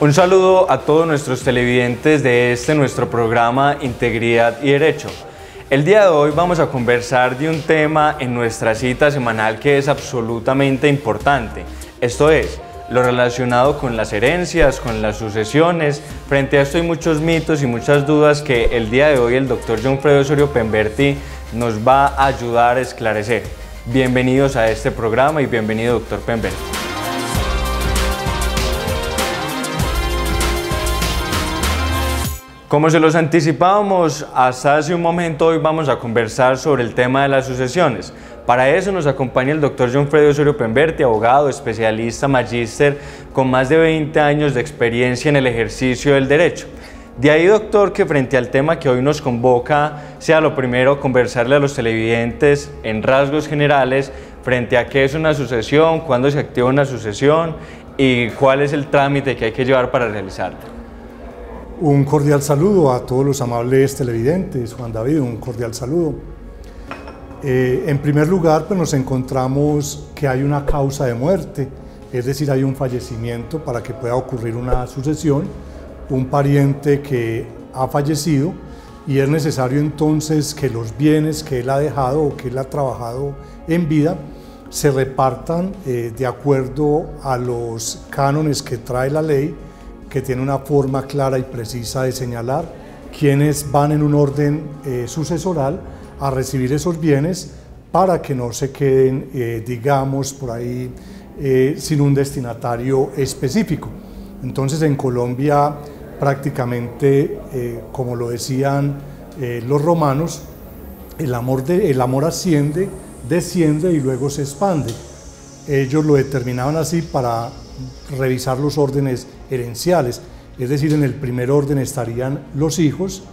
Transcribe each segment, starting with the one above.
Un saludo a todos nuestros televidentes de nuestro programa Integridad y Derecho. El día de hoy vamos a conversar de un tema en nuestra cita semanal que es absolutamente importante. Esto es, lo relacionado con las herencias, con las sucesiones. Frente a esto hay muchos mitos y muchas dudas que el día de hoy el doctor Jonfredo Osorio Pemberti nos va a ayudar a esclarecer. Bienvenidos a este programa y bienvenido, doctor Pemberti. Como se los anticipábamos hasta hace un momento, hoy vamos a conversar sobre el tema de las sucesiones. Para eso nos acompaña el doctor Jonfredo Osorio Pemberti, abogado, especialista, magíster, con más de 20 años de experiencia en el ejercicio del derecho. De ahí, doctor, que frente al tema que hoy nos convoca, sea lo primero conversarle a los televidentes en rasgos generales frente a qué es una sucesión, cuándo se activa una sucesión y cuál es el trámite que hay que llevar para realizarla. Un cordial saludo a todos los amables televidentes. Juan David, un cordial saludo. En primer lugar, pues nos encontramos que hay una causa de muerte, es decir, hay un fallecimiento para que pueda ocurrir una sucesión, un pariente que ha fallecido y es necesario entonces que los bienes que él ha dejado o que él ha trabajado en vida se repartan de acuerdo a los cánones que trae la ley, que tiene una forma clara y precisa de señalar quiénes van en un orden sucesoral a recibir esos bienes para que no se queden, digamos, por ahí sin un destinatario específico. Entonces en Colombia prácticamente, como lo decían los romanos, el amor asciende, desciende y luego se expande. Ellos lo determinaban así para revisar los órdenes herenciales, es decir, en el primer orden estarían los hijos,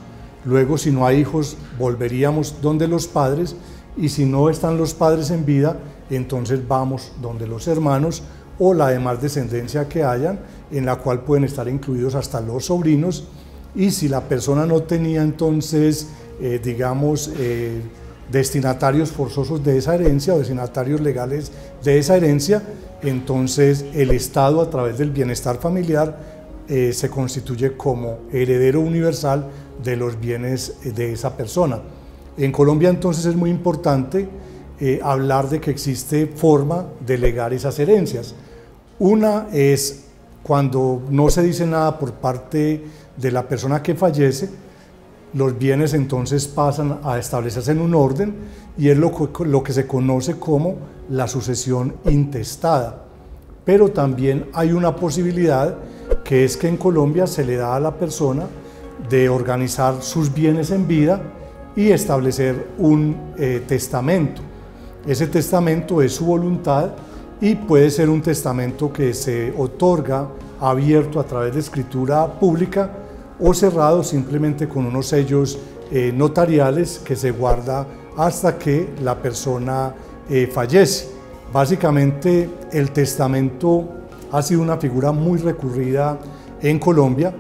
luego si no hay hijos volveríamos donde los padres y si no están los padres en vida, entonces vamos donde los hermanos o la demás descendencia que hayan, en la cual pueden estar incluidos hasta los sobrinos, y si la persona no tenía entonces, digamos, destinatarios forzosos de esa herencia o destinatarios legales de esa herencia, entonces el Estado, a través del bienestar familiar, se constituye como heredero universal de los bienes de esa persona. En Colombia entonces es muy importante hablar de que existe forma de legar esas herencias. Una es cuando no se dice nada por parte de la persona que fallece, los bienes entonces pasan a establecerse en un orden y es lo que se conoce como la sucesión intestada. Pero también hay una posibilidad que es que en Colombia se le da a la persona de organizar sus bienes en vida y establecer un testamento. Ese testamento es su voluntad y puede ser un testamento que se otorga abierto a través de escritura pública o cerrado simplemente con unos sellos notariales que se guarda hasta que la persona fallece. Básicamente el testamento ha sido una figura muy recurrida en Colombia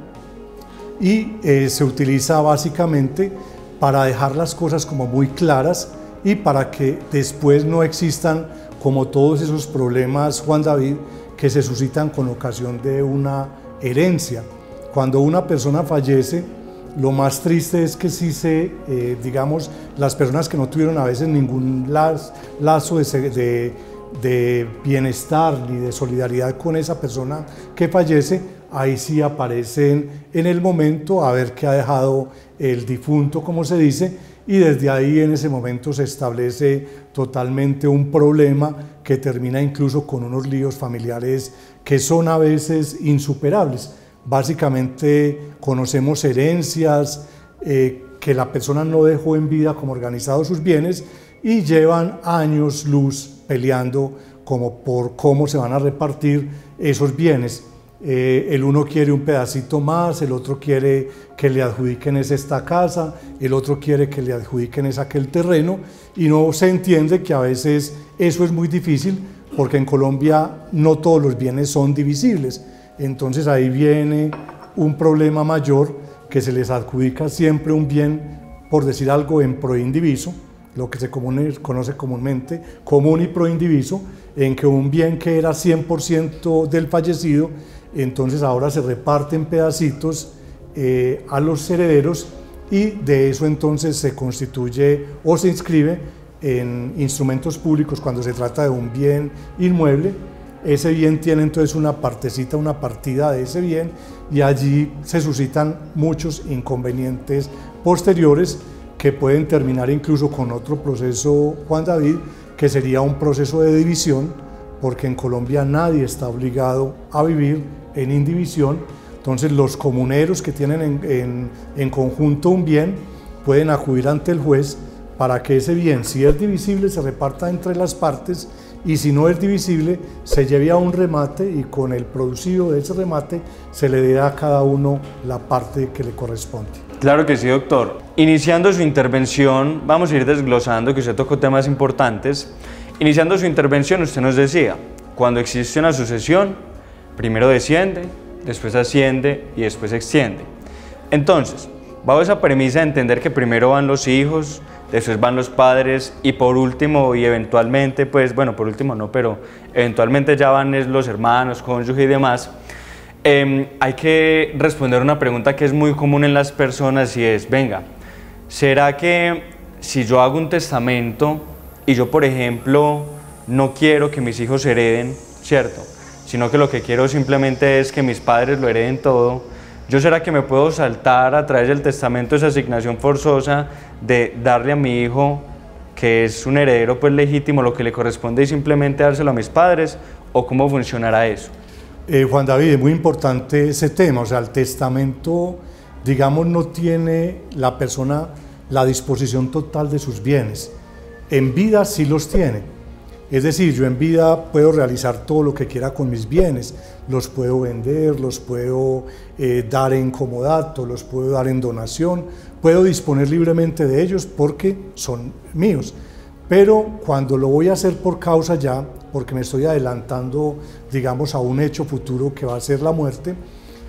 y se utiliza básicamente para dejar las cosas como muy claras y para que después no existan como todos esos problemas, Juan David, que se suscitan con ocasión de una herencia. Cuando una persona fallece, lo más triste es que sí digamos, las personas que no tuvieron a veces ningún lazo de bienestar ni de solidaridad con esa persona que fallece, ahí sí aparecen en el momento a ver qué ha dejado el difunto, como se dice, y desde ahí en ese momento se establece totalmente un problema que termina incluso con unos líos familiares que son a veces insuperables. Básicamente conocemos herencias que la persona no dejó en vida como organizado sus bienes y llevan años luz peleando como por cómo se van a repartir esos bienes. El uno quiere un pedacito más, el otro quiere que le adjudiquen esta casa, el otro quiere que le adjudiquen aquel terreno y no se entiende que a veces eso es muy difícil porque en Colombia no todos los bienes son divisibles. Entonces ahí viene un problema mayor que se les adjudica siempre un bien, por decir algo, en pro indiviso, lo que se conoce comúnmente común y pro indiviso, en que un bien que era 100% del fallecido, entonces ahora se reparte en pedacitos a los herederos, y de eso entonces se constituye o se inscribe en instrumentos públicos cuando se trata de un bien inmueble. Ese bien tiene entonces una partecita, una partida de ese bien, y allí se suscitan muchos inconvenientes posteriores que pueden terminar incluso con otro proceso, Juan David, que sería un proceso de división, porque en Colombia nadie está obligado a vivir en indivisión. Entonces los comuneros que tienen en conjunto un bien pueden acudir ante el juez para que ese bien, si es divisible, se reparta entre las partes, y si no es divisible, se lleve a un remate, y con el producido de ese remate se le dé a cada uno la parte que le corresponde. Claro que sí, doctor. Iniciando su intervención, vamos a ir desglosando, que usted tocó temas importantes. Iniciando su intervención, usted nos decía, cuando existe una sucesión, primero desciende, después asciende y después extiende. Entonces, bajo esa premisa de entender que primero van los hijos, después van los padres, y por último y eventualmente, pues bueno, por último no, pero eventualmente ya van los hermanos, cónyuge y demás, hay que responder una pregunta que es muy común en las personas, y es, venga, ¿será que si yo hago un testamento y yo, por ejemplo, no quiero que mis hijos hereden, ¿cierto?, sino que lo que quiero simplemente es que mis padres lo hereden todo, ¿yo será que me puedo saltar a través del testamento esa asignación forzosa de darle a mi hijo, que es un heredero pues legítimo, lo que le corresponde, y simplemente dárselo a mis padres? ¿O cómo funcionará eso? Juan David, es muy importante ese tema. O sea, el testamento, digamos, no tiene la persona la disposición total de sus bienes. En vida sí los tiene. Es decir, yo en vida puedo realizar todo lo que quiera con mis bienes, los puedo vender, los puedo dar en comodato, los puedo dar en donación, puedo disponer libremente de ellos porque son míos. Pero cuando lo voy a hacer por causa ya, porque me estoy adelantando, digamos, a un hecho futuro que va a ser la muerte,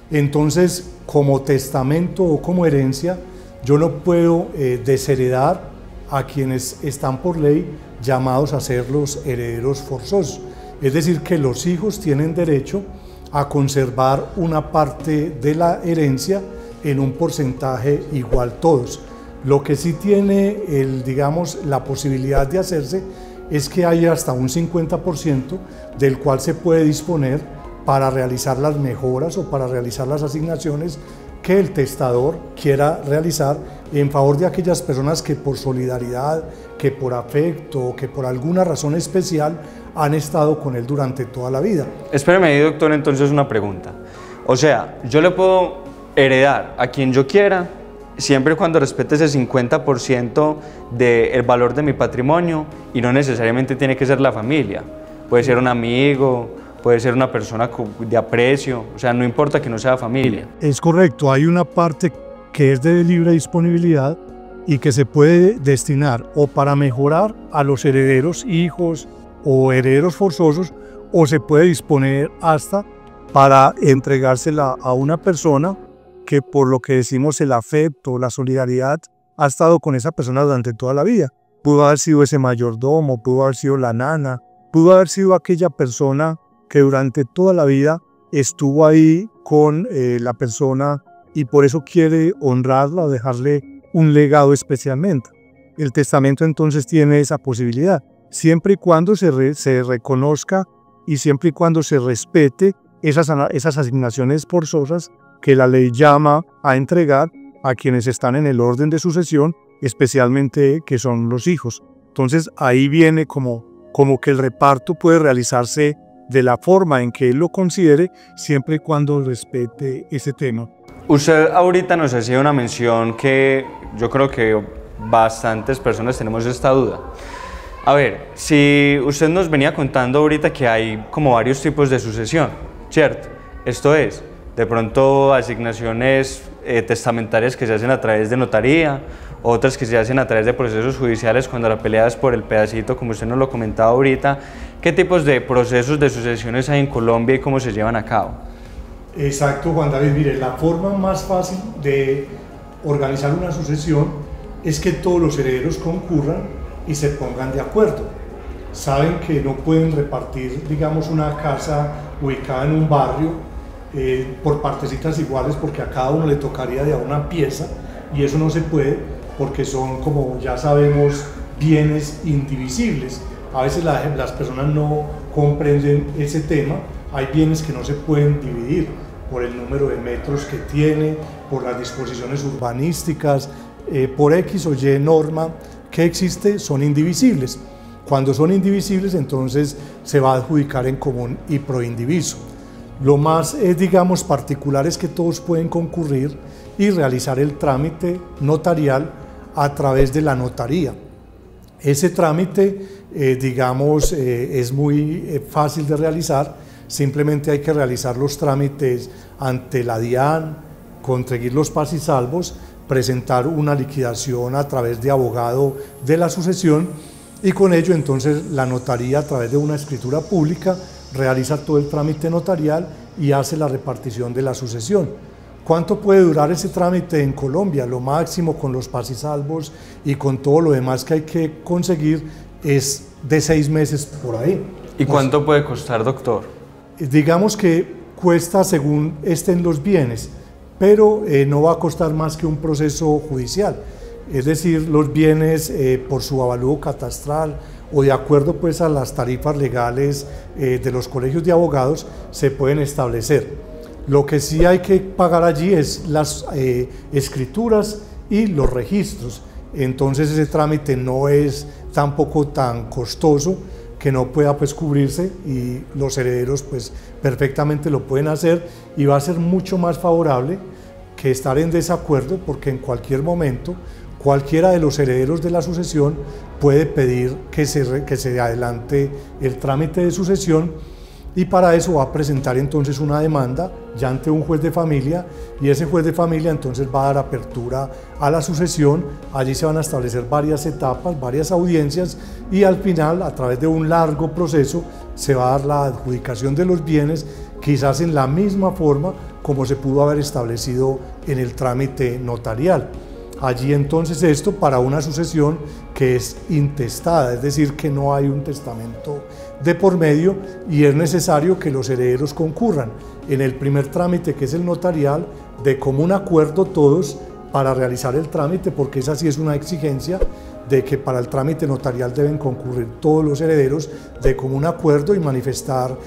entonces como testamento o como herencia, yo no puedo desheredar a quienes están por ley llamados a ser los herederos forzosos. Es decir, que los hijos tienen derecho a conservar una parte de la herencia en un porcentaje igual todos. Lo que sí tiene digamos, la posibilidad de hacerse es que haya hasta un 50% del cual se puede disponer para realizar las mejoras o para realizar las asignaciones que el testador quiera realizar en favor de aquellas personas que por solidaridad, que por afecto, que por alguna razón especial han estado con él durante toda la vida. Espéreme ahí, doctor, entonces una pregunta. O sea, yo le puedo heredar a quien yo quiera, siempre y cuando respete ese 50% del valor de mi patrimonio, y no necesariamente tiene que ser la familia. Puede ser un amigo, puede ser una persona de aprecio, o sea, no importa que no sea familia. Es correcto, hay una parte que es de libre disponibilidad y que se puede destinar o para mejorar a los herederos, hijos o herederos forzosos, o se puede disponer hasta para entregársela a una persona que, por lo que decimos el afecto, la solidaridad, ha estado con esa persona durante toda la vida. Pudo haber sido ese mayordomo, pudo haber sido la nana, pudo haber sido aquella persona que durante toda la vida estuvo ahí con la persona, y por eso quiere honrarla o dejarle un legado especialmente. El testamento entonces tiene esa posibilidad, siempre y cuando se reconozca y siempre y cuando se respete esas asignaciones forzosas que la ley llama a entregar a quienes están en el orden de sucesión, especialmente que son los hijos. Entonces ahí viene como que el reparto puede realizarse de la forma en que él lo considere, siempre y cuando respete ese tema. Usted ahorita nos hacía una mención que yo creo que bastantes personas tenemos esta duda. A ver, si usted nos venía contando ahorita que hay como varios tipos de sucesión, ¿cierto? Esto es, de pronto asignaciones testamentarias que se hacen a través de notaría, otras que se hacen a través de procesos judiciales cuando la pelea es por el pedacito, como usted nos lo comentaba ahorita. ¿Qué tipos de procesos de sucesiones hay en Colombia y cómo se llevan a cabo? Exacto, Juan David. Mire, la forma más fácil de organizar una sucesión es que todos los herederos concurran y se pongan de acuerdo. saben que no pueden repartir, digamos, una casa ubicada en un barrio por partecitas iguales, porque a cada uno le tocaría de a una pieza, y eso no se puede porque son, como ya sabemos, bienes indivisibles. A veces las personas no comprenden ese tema. Hay bienes que no se pueden dividir por el número de metros que tiene, por las disposiciones urbanísticas, por X o Y norma que existe, son indivisibles. Cuando son indivisibles, entonces se va a adjudicar en común y proindiviso. Lo más, digamos, particular es que todos pueden concurrir y realizar el trámite notarial a través de la notaría. Ese trámite, digamos, es muy fácil de realizar. Simplemente hay que realizar los trámites ante la DIAN, conseguir los pasisalvos, presentar una liquidación a través de abogado de la sucesión, y con ello entonces la notaría, a través de una escritura pública, realiza todo el trámite notarial y hace la repartición de la sucesión. ¿Cuánto puede durar ese trámite en Colombia? Lo máximo, con los pasisalvos y con todo lo demás que hay que conseguir, es de 6 meses por ahí. ¿Y cuánto puede costar, doctor? Digamos que cuesta según estén los bienes, pero no va a costar más que un proceso judicial. Es decir, los bienes por su avalúo catastral o de acuerdo pues a las tarifas legales de los colegios de abogados se pueden establecer. Lo que sí hay que pagar allí es las escrituras y los registros. Entonces ese trámite no es tampoco tan costoso que no pueda pues cubrirse, y los herederos pues perfectamente lo pueden hacer, y va a ser mucho más favorable que estar en desacuerdo, porque en cualquier momento cualquiera de los herederos de la sucesión puede pedir que se adelante el trámite de sucesión, y para eso va a presentar entonces una demanda ya ante un juez de familia, y ese juez de familia entonces va a dar apertura a la sucesión. Allí se van a establecer varias etapas, varias audiencias, y al final, a través de un largo proceso, se va a dar la adjudicación de los bienes, quizás en la misma forma como se pudo haber establecido en el trámite notarial. Allí entonces esto para una sucesión que es intestada, es decir, que no hay un testamento de por medio, y es necesario que los herederos concurran en el primer trámite, que es el notarial, de común acuerdo todos para realizar el trámite, porque esa sí es una exigencia de que para el trámite notarial deben concurrir todos los herederos de común acuerdo y manifestar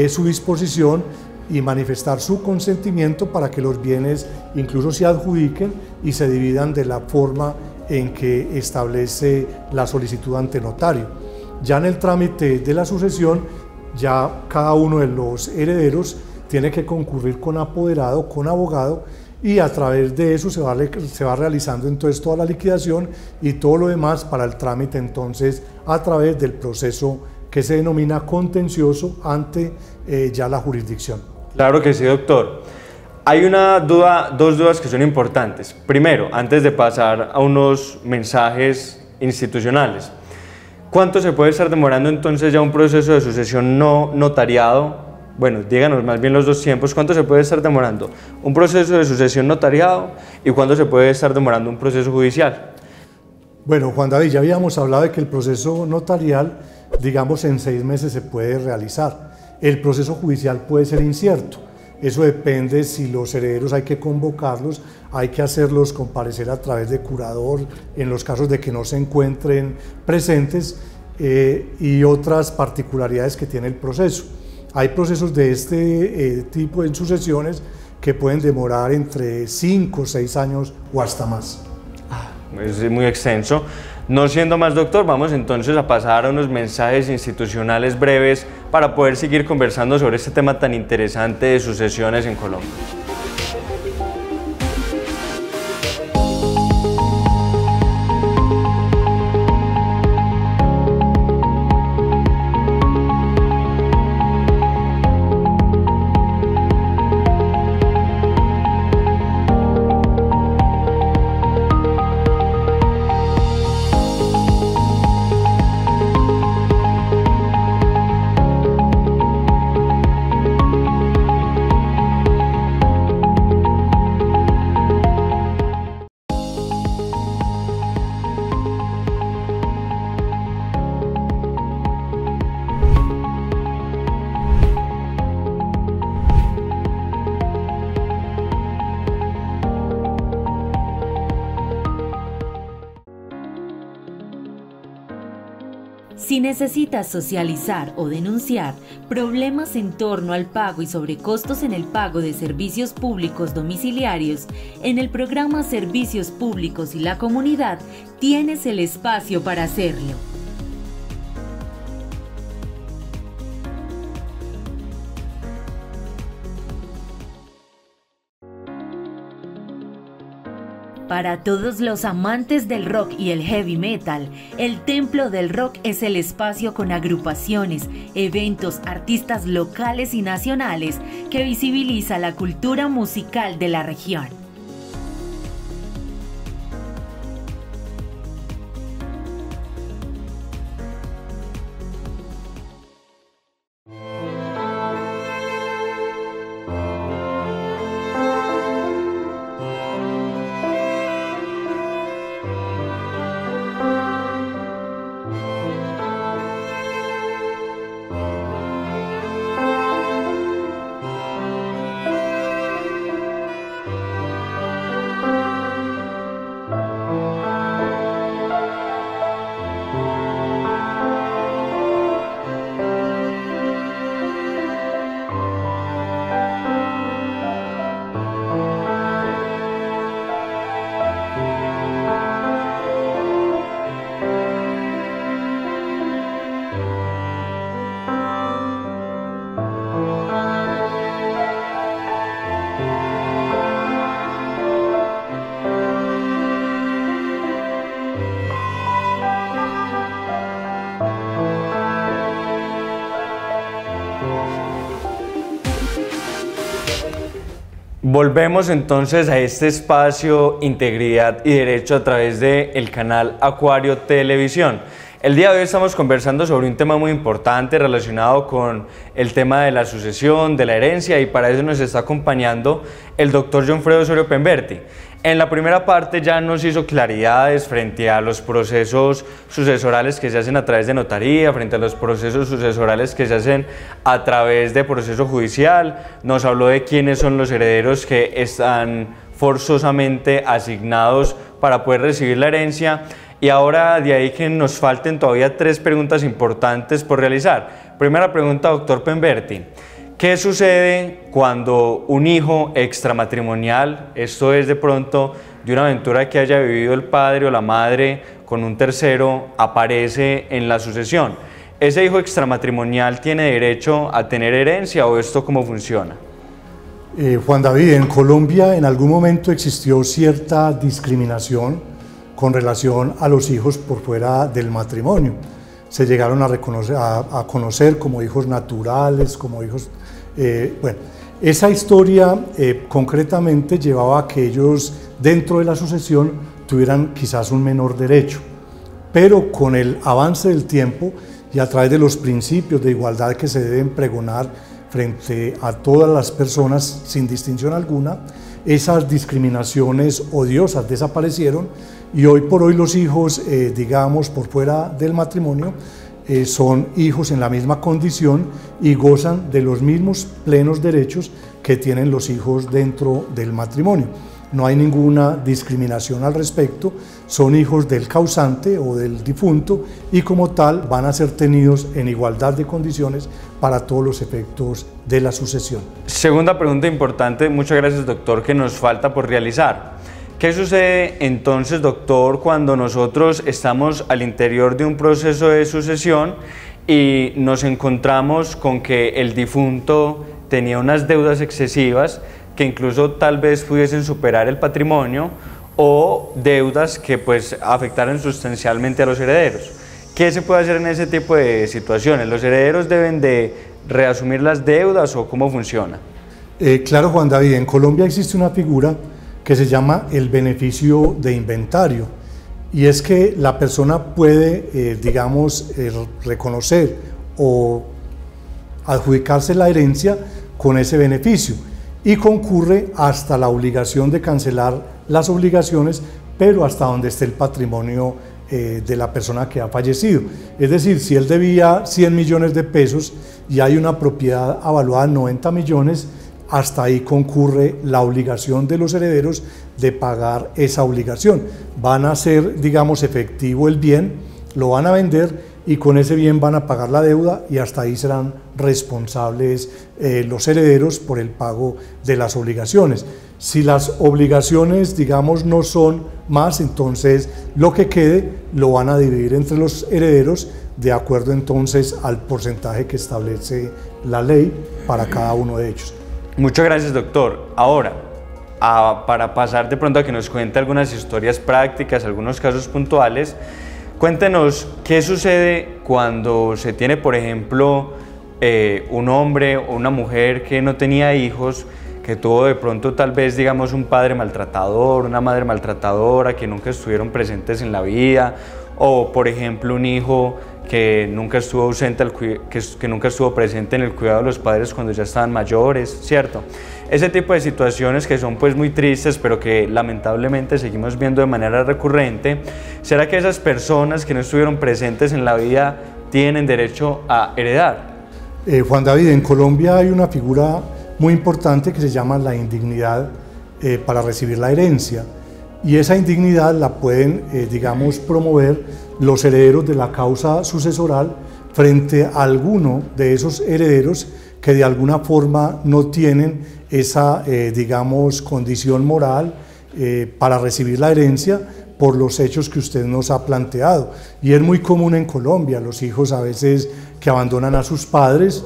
su disposición y manifestar su consentimiento para que los bienes incluso se adjudiquen y se dividan de la forma en que establece la solicitud ante notario. Ya en el trámite de la sucesión, ya cada uno de los herederos tiene que concurrir con apoderado, con abogado, y a través de eso se va realizando entonces toda la liquidación y todo lo demás para el trámite entonces a través del proceso que se denomina contencioso ante ya la jurisdicción. Claro que sí, doctor. Hay dos dudas que son importantes. Primero, antes de pasar a unos mensajes institucionales, ¿cuánto se puede estar demorando entonces ya un proceso de sucesión no notariado? Bueno, díganos más bien los dos tiempos. ¿Cuánto se puede estar demorando un proceso de sucesión notariado y cuánto se puede estar demorando un proceso judicial? Bueno, Juan David, ya habíamos hablado de que el proceso notarial, digamos, en 6 meses se puede realizar. El proceso judicial puede ser incierto. Eso depende si los herederos hay que convocarlos, hay que hacerlos comparecer a través de curador en los casos de que no se encuentren presentes, y otras particularidades que tiene el proceso. Hay procesos de este tipo en sucesiones que pueden demorar entre 5 o 6 años o hasta más. Es muy extenso. No siendo más, doctor, vamos entonces a pasar a unos mensajes institucionales breves para poder seguir conversando sobre este tema tan interesante de sucesiones en Colombia. Si necesitas socializar o denunciar problemas en torno al pago y sobrecostos en el pago de servicios públicos domiciliarios, en el programa Servicios Públicos y la Comunidad tienes el espacio para hacerlo. Para todos los amantes del rock y el heavy metal, el Templo del Rock es el espacio con agrupaciones, eventos, artistas locales y nacionales que visibiliza la cultura musical de la región. Volvemos entonces a este espacio Integridad y Derecho a través del canal Acuario Televisión. El día de hoy estamos conversando sobre un tema muy importante relacionado con el tema de la sucesión, de la herencia, y para eso nos está acompañando el doctor Jonfredo Osorio Pemberti. En la primera parte ya nos hizo claridades frente a los procesos sucesorales que se hacen a través de notaría, frente a los procesos sucesorales que se hacen a través de proceso judicial. Nos habló de quiénes son los herederos que están forzosamente asignados para poder recibir la herencia. Y ahora de ahí que nos falten todavía 3 preguntas importantes por realizar. Primera pregunta, doctor Pemberti. ¿Qué sucede cuando un hijo extramatrimonial, esto es de pronto de una aventura que haya vivido el padre o la madre con un tercero, aparece en la sucesión? ¿Ese hijo extramatrimonial tiene derecho a tener herencia o esto cómo funciona? Juan David, en Colombia en algún momento existió cierta discriminación con relación a los hijos por fuera del matrimonio. Se llegaron a conocer como hijos naturales, como hijos... bueno, esa historia concretamente llevaba a que ellos dentro de la sucesión tuvieran quizás un menor derecho, pero con el avance del tiempo y a través de los principios de igualdad que se deben pregonar frente a todas las personas sin distinción alguna, esas discriminaciones odiosas desaparecieron y hoy por hoy los hijos, digamos, por fuera del matrimonio, son hijos en la misma condición y gozan de los mismos plenos derechos que tienen los hijos dentro del matrimonio. No hay ninguna discriminación al respecto, son hijos del causante o del difunto y como tal van a ser tenidos en igualdad de condiciones para todos los efectos de la sucesión. Segunda pregunta importante, muchas gracias doctor, que nos falta por realizar. ¿Qué sucede entonces, doctor, cuando nosotros estamos al interior de un proceso de sucesión y nos encontramos con que el difunto tenía unas deudas excesivas que incluso tal vez pudiesen superar el patrimonio o deudas que pues afectaran sustancialmente a los herederos? ¿Qué se puede hacer en ese tipo de situaciones? ¿Los herederos deben de reasumir las deudas o cómo funciona? Claro, Juan David, en Colombia existe una figura que se llama el beneficio de inventario, y es que la persona puede, digamos, reconocer o adjudicarse la herencia con ese beneficio y concurre hasta la obligación de cancelar las obligaciones, pero hasta donde esté el patrimonio de la persona que ha fallecido. Es decir, si él debía 100 millones de pesos y hay una propiedad avaluada en 90 millones, hasta ahí concurre la obligación de los herederos de pagar esa obligación. Van a hacer, digamos, efectivo el bien, lo van a vender y con ese bien van a pagar la deuda y hasta ahí serán responsables los herederos por el pago de las obligaciones. Si las obligaciones, digamos, no son más, entonces lo que quede lo van a dividir entre los herederos de acuerdo entonces al porcentaje que establece la ley para cada uno de ellos. Muchas gracias, doctor. Ahora, para pasar de pronto a que nos cuente algunas historias prácticas, algunos casos puntuales, cuéntenos qué sucede cuando se tiene, por ejemplo, un hombre o una mujer que no tenía hijos, que tuvo de pronto tal vez, digamos, un padre maltratador, una madre maltratadora, que nunca estuvieron presentes en la vida, o por ejemplo un hijo que nunca estuvo ausente, que nunca estuvo presente en el cuidado de los padres cuando ya estaban mayores, ¿cierto? Ese tipo de situaciones que son pues muy tristes, pero que lamentablemente seguimos viendo de manera recurrente. ¿Será que esas personas que no estuvieron presentes en la vida tienen derecho a heredar? Juan David, en Colombia hay una figura muy importante que se llama la indignidad para recibir la herencia, y esa indignidad la pueden, digamos, promover los herederos de la causa sucesoral frente a alguno de esos herederos que de alguna forma no tienen esa, digamos, condición moral para recibir la herencia por los hechos que usted nos ha planteado. Y es muy común en Colombia, los hijos a veces que abandonan a sus padres,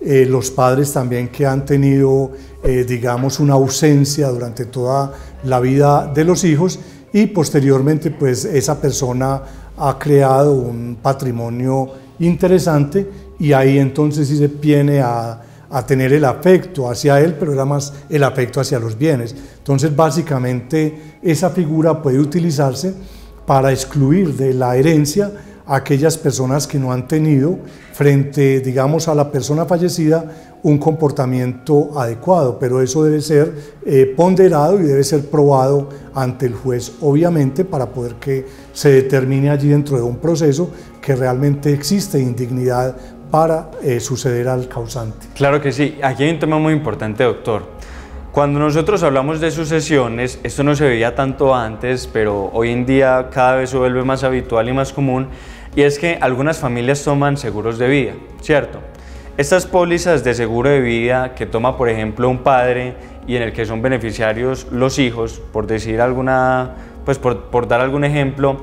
los padres también que han tenido, digamos, una ausencia durante toda la vida de los hijos, y posteriormente pues esa persona ha creado un patrimonio interesante, y ahí entonces sí se viene a tener el afecto hacia él, pero era más el afecto hacia los bienes. Entonces básicamente esa figura puede utilizarse para excluir de la herencia a aquellas personas que no han tenido frente, digamos, a la persona fallecida un comportamiento adecuado, pero eso debe ser ponderado y debe ser probado ante el juez, obviamente, para poder que se determine allí dentro de un proceso que realmente existe indignidad para suceder al causante. Claro que sí. Aquí hay un tema muy importante, doctor. Cuando nosotros hablamos de sucesiones, esto no se veía tanto antes, pero hoy en día cada vez se vuelve más habitual y más común, y es que algunas familias toman seguros de vida, ¿cierto? Estas pólizas de seguro de vida que toma, por ejemplo, un padre y en el que son beneficiarios los hijos, por decir alguna, pues por dar algún ejemplo,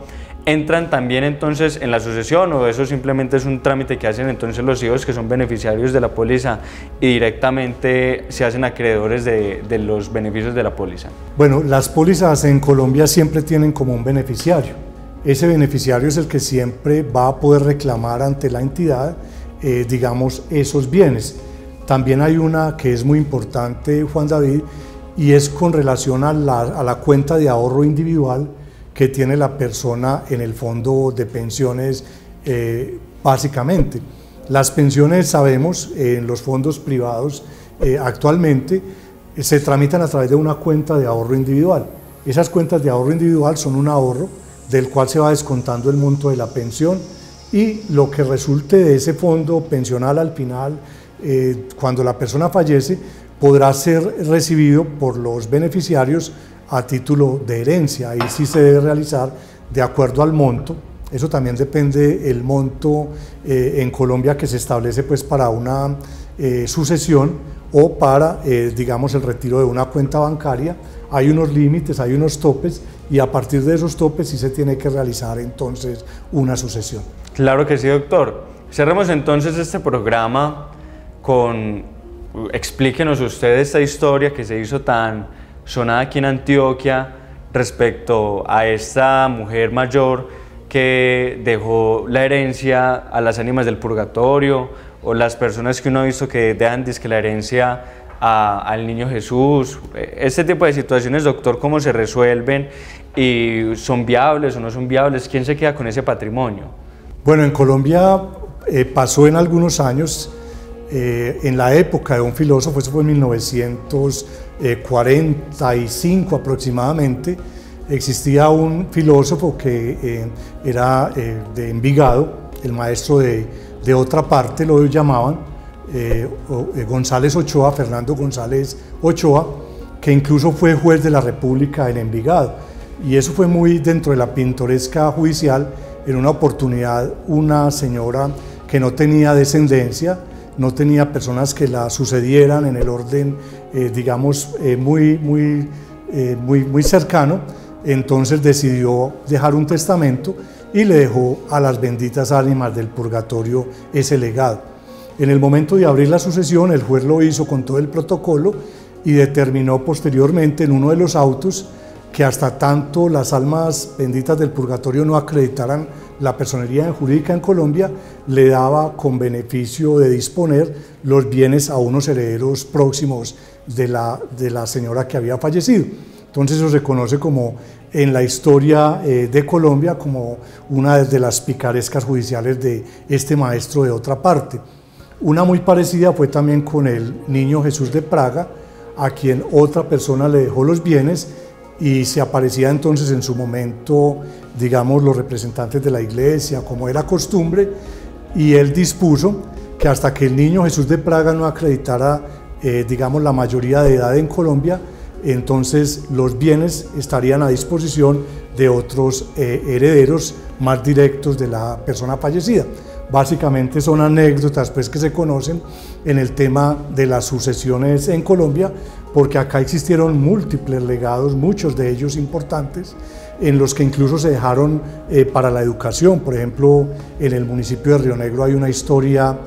¿entran también entonces en la sucesión, o eso simplemente es un trámite que hacen entonces los hijos que son beneficiarios de la póliza y directamente se hacen acreedores de los beneficios de la póliza? Bueno, las pólizas en Colombia siempre tienen como un beneficiario. Ese beneficiario es el que siempre va a poder reclamar ante la entidad, digamos, esos bienes. También hay una que es muy importante, Juan David, y es con relación a la cuenta de ahorro individual que tiene la persona en el fondo de pensiones, básicamente. Las pensiones, sabemos, en los fondos privados actualmente se tramitan a través de una cuenta de ahorro individual. Esas cuentas de ahorro individual son un ahorro del cual se va descontando el monto de la pensión, y lo que resulte de ese fondo pensional al final, cuando la persona fallece, podrá ser recibido por los beneficiarios a título de herencia. Ahí sí se debe realizar de acuerdo al monto. Eso también depende el monto en Colombia que se establece pues para una sucesión o para, digamos, el retiro de una cuenta bancaria. Hay unos límites, hay unos topes, y a partir de esos topes sí se tiene que realizar entonces una sucesión. Claro que sí, doctor. Cerremos entonces este programa con, explíquenos usted esta historia que se hizo tan sonada aquí en Antioquia respecto a esta mujer mayor que dejó la herencia a las ánimas del purgatorio, o las personas que uno ha visto que dejan dizque la herencia al niño Jesús. Este tipo de situaciones, doctor, ¿cómo se resuelven? ¿Y son viables o no son viables? ¿Quién se queda con ese patrimonio? Bueno, en Colombia pasó en algunos años, en la época de un filósofo, eso fue en 1945 aproximadamente, existía un filósofo que era de Envigado, el maestro de otra parte lo llamaban, González Ochoa, Fernando González Ochoa, que incluso fue juez de la República en Envigado, y eso fue muy dentro de la pintoresca judicial. en una oportunidad una señora que no tenía descendencia, no tenía personas que la sucedieran en el orden, digamos, muy cercano, entonces decidió dejar un testamento y le dejó a las benditas ánimas del purgatorio ese legado. En el momento de abrir la sucesión, el juez lo hizo con todo el protocolo y determinó posteriormente en uno de los autos que hasta tanto las almas benditas del purgatorio no acreditaran la personería jurídica en Colombia, le daba con beneficio de disponer los bienes a unos herederos próximos de la señora que había fallecido. Entonces eso se conoce como en la historia de Colombia como una de las picarescas judiciales de este maestro de otra parte. Una muy parecida fue también con el niño Jesús de Praga, a quien otra persona le dejó los bienes y se aparecía entonces en su momento, digamos, los representantes de la iglesia, como era costumbre, y él dispuso que hasta que el niño Jesús de Praga no acreditara, digamos, la mayoría de edad en Colombia, entonces los bienes estarían a disposición de otros herederos más directos de la persona fallecida. Básicamente son anécdotas pues, que se conocen en el tema de las sucesiones en Colombia, porque acá existieron múltiples legados, muchos de ellos importantes, en los que incluso se dejaron para la educación. Por ejemplo, en el municipio de Río Negro hay una historia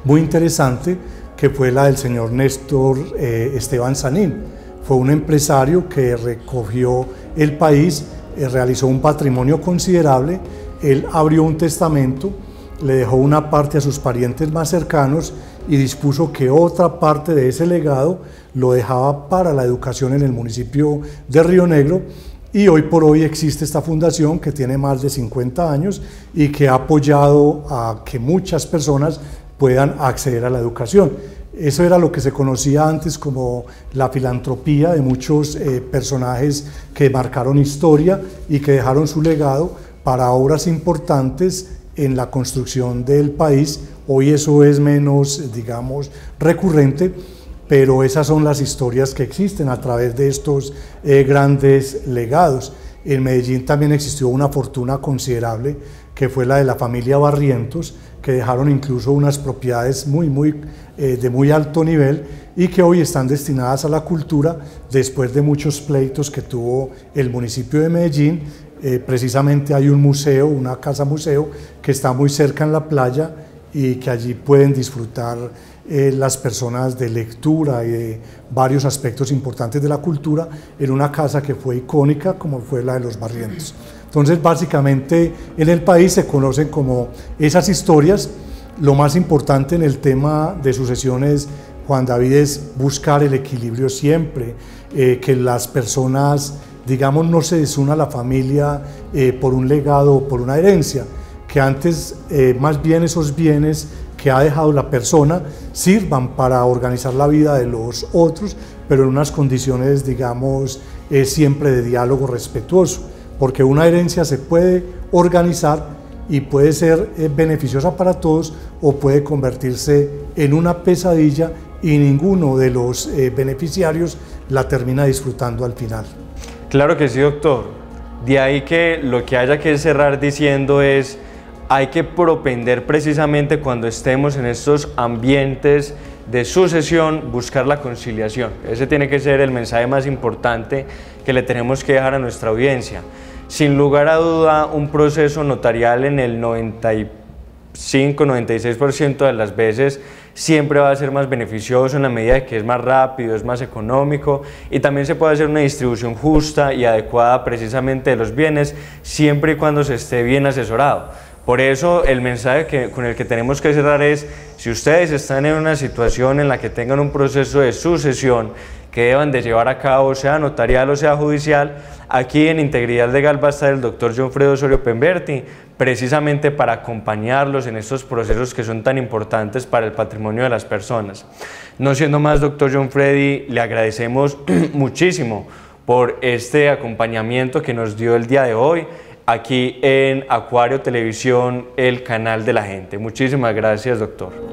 muy interesante que fue la del señor Néstor Esteban Sanín. Fue un empresario que recogió el país, realizó un patrimonio considerable, él abrió un testamento, le dejó una parte a sus parientes más cercanos y dispuso que otra parte de ese legado lo dejaba para la educación en el municipio de Río Negro, y hoy por hoy existe esta fundación que tiene más de 50 años y que ha apoyado a que muchas personas puedan acceder a la educación. Eso era lo que se conocía antes como la filantropía de muchos personajes que marcaron historia y que dejaron su legado para obras importantes en la construcción del país. Hoy eso es menos, digamos, recurrente, pero esas son las historias que existen a través de estos grandes legados. En Medellín también existió una fortuna considerable que fue la de la familia Barrientos, que dejaron incluso unas propiedades de muy alto nivel y que hoy están destinadas a la cultura después de muchos pleitos que tuvo el municipio de Medellín. Precisamente hay un museo, una casa museo, que está muy cerca en la playa y que allí pueden disfrutar las personas de lectura y de varios aspectos importantes de la cultura en una casa que fue icónica como fue la de los Barrientos. Entonces básicamente en el país se conocen como esas historias. Lo más importante en el tema de sucesiones, Juan David, es buscar el equilibrio siempre, que las personas, digamos, no se desuna la familia por un legado o por una herencia, que antes más bien esos bienes que ha dejado la persona sirvan para organizar la vida de los otros, pero en unas condiciones, digamos, siempre de diálogo respetuoso, porque una herencia se puede organizar y puede ser beneficiosa para todos o puede convertirse en una pesadilla y ninguno de los beneficiarios la termina disfrutando al final. Claro que sí, doctor. De ahí que lo que haya que cerrar diciendo es: hay que propender precisamente cuando estemos en estos ambientes de sucesión, buscar la conciliación. Ese tiene que ser el mensaje más importante que le tenemos que dejar a nuestra audiencia. Sin lugar a duda, un proceso notarial en el 95-96% de las veces siempre va a ser más beneficioso en la medida de que es más rápido, es más económico, y también se puede hacer una distribución justa y adecuada precisamente de los bienes siempre y cuando se esté bien asesorado. Por eso el mensaje con el que tenemos que cerrar es: si ustedes están en una situación en la que tengan un proceso de sucesión que deban de llevar a cabo, sea notarial o sea judicial, aquí en Integridad Legal va a estar el doctor Johnfredo Osorio Pemberti, precisamente para acompañarlos en estos procesos que son tan importantes para el patrimonio de las personas. No siendo más, doctor Johnfredi, le agradecemos muchísimo por este acompañamiento que nos dio el día de hoy aquí en Acuario Televisión, el canal de la gente. Muchísimas gracias, doctor.